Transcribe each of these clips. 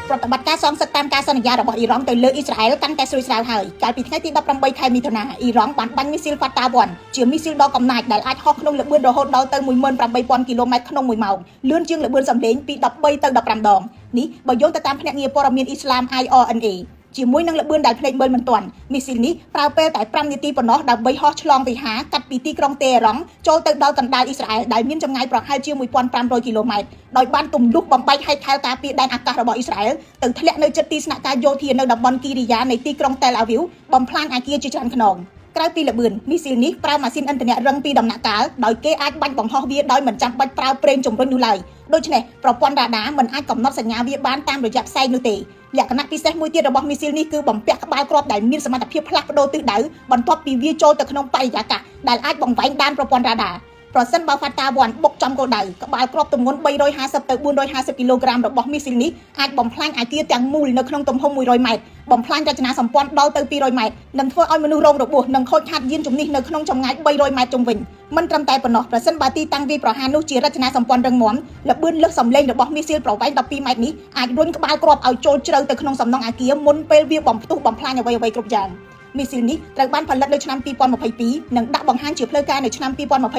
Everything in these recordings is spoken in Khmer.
ប្រតិបត្តិការសងសឹកតាមការសន្យារបស់អ៊ីរ៉ង់ទៅលើអ៊ីស្រាអែលកាន់តែស្រួយស្រាវហើយកាលពីថ្ងៃទី18ខែមិថុនាអ៊ីរ៉ង់បានបាញ់មីស៊ីល Fatta-1 ជាមីស៊ីលដ៏កំណាចដែលអាចហោះក្នុងល្បឿនរហូតដល់ទៅ 18000 គីឡូម៉ែត្រក្នុង1ម៉ោងលឿនជាងល្បឿនសំឡេងពី13ទៅ15ដងនេះបើយោងទៅតាមភ្នាក់ងារព័ត៌មានអ៊ីស្លាម IRNA ជាមួយនឹងល្បឿនដែលភ្នែកមើលមិនទាន់មីស៊ីលនេះប្រើពេលតែ5នាទីប៉ុណ្ណោះដើម្បីហោះឆ្លងវិហារកាត់ពីទីក្រុងតេហេរ៉ង់ចូលទៅដល់កណ្ដាលអ៊ីស្រាអែលដែលមានចម្ងាយប្រហែលជា1500គីឡូម៉ែត្រដោយបានទម្លុះបំបែកហេតុខែលការពារដែនអាកាសរបស់អ៊ីស្រាអែលទៅធ្លាក់នៅជិតទីស្នាក់ការយោធានៅតំបន់គីរីយ៉ានៃទីក្រុងតែលអាវីវបំផ្លាញអគារជាច្រើនខ្នងក្រៅពីល្បឿនមីស៊ីលនេះប្រើម៉ាស៊ីនឥន្ធនៈរឹងពីដំណាក់កាលដោយគេអាចបាញ់បង្ហោះវាដោយមិនចាំបាច់ប្រើប្រេងជំរុញនោះឡើយដូច្នេះប្រព័ន្ធរ៉ាដាមិនអាចកំណត់សញ្ញាវាបានតាមរយៈផ្សែងនោះទេលក្ខណៈពិសេសមួយទៀតរបស់មីស៊ីលនេះគឺបំពាក់ក្បាលគ្រាប់ដែលមានសមត្ថភាពផ្លាស់ប្ដូរទិសដៅបន្ទាប់ពីវាចូលទៅក្នុងបរិយាកាសដែលអាចបង្វែងដានប្រព័ន្ធរ៉ាដាប្រសិនបើ Fatta-1 បុកចំគោលដៅក្បាលគ្រាប់ទម្ងន់350ទៅ450គីឡូក្រាមរបស់មីស៊ីលនេះអាចបំផ្លាញអគារទាំងមូលនៅក្នុងទំហំ100ម៉ែត្របំផ្លាញរចនាសម្ព័ន្ធដល់ទៅ200ម៉ែត្រនិងធ្វើឲ្យមនុស្សរងរបួសនិងខូចខាតយានជំនិះនៅក្នុងចម្ងាយ300ម៉ែត្រជុំវិញមិនត្រឹមតែប៉ុណ្ណោះប្រសិនបើទីតាំងវាយប្រហារនោះជារចនាសម្ព័ន្ធរឹងមាំល្បឿនលើសសំឡេងរបស់មីស៊ីលប្រវែង12ម៉ែត្រនេះអាចរុញក្បាលគ្រាប់ឲ្យចូលជ្រៅទៅក្នុងសំណង់អគារមុនពេលវាបំផ្ទុះបំផ្លាញអ្វីៗគ្រប់យ៉ាងមីស៊ីលនេះត្រូវបានផលិតនៅឆ្នាំ2022និងដាក់បង្ហាញជាផ្លូវការនៅឆ្នាំ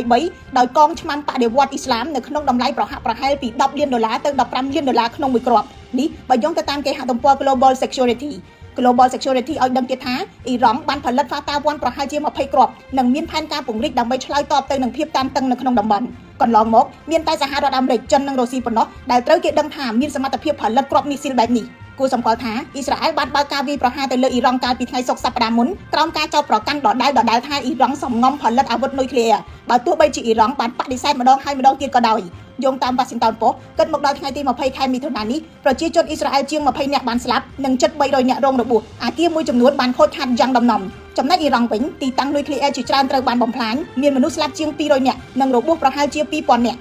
2023ដោយកងឆ្មាំបដិវត្តន៍អ៊ីស្លាមនៅក្នុងតម្លៃប្រហាក់ប្រហែលពី$10 លានទៅ$15 លានក្នុងមួយគ្រាប់នេះបើយោងទៅតាមគេហទំព័រ Global Security ឲ្យដឹងទៀតថាអ៊ីរ៉ង់បានផលិត Fatta-1 ប្រហែលជា20គ្រាប់និងមានផែនការពង្រីកដើម្បីឆ្លើយតបទៅនឹងភាពតានតឹងនៅក្នុងតំបន់កន្លងមកមានតែសហរដ្ឋអាមេរិកចិននិងរុស្ស៊ីប៉ុណ្ណោះដែលត្រូវគេដឹងថាមានសមត្ថភាពផលិតគ្រាប់មីស៊ីលបែបនេះគួរសម្គាល់ថាអ៊ីស្រាអែលបានបើកការវាយប្រហារទៅលើអ៊ីរ៉ង់កាលពីថ្ងៃសុក្រសប្តាហ៍មុនក្រោមការចោទប្រកាន់ដដែលថាអ៊ីរ៉ង់សំងំផលិតអាវុធនុយក្លេអ៊ែរបើទោះបីជាអ៊ីរ៉ង់បានបដិសេធម្ដងហើយម្ដងទៀតក៏ដោយយោងតាម Washington Post គិតមកដល់ថ្ងៃទី20ខែមិថុនានេះប្រជាជនអ៊ីស្រាអែលជាង20នាក់បានស្លាប់និងជិត300នាក់រងរបួសអគារមួយចំនួនបានខូចខាតយ៉ាងដំណំចំណែកអ៊ីរ៉ង់វិញទីតាំងនុយក្លេអ៊ែរជាច្រើនត្រូវបានបំផ្លាញមានមនុស្សស្លាប់ជាង200នាក់និងរបួសប្រហែលជា2000នាក់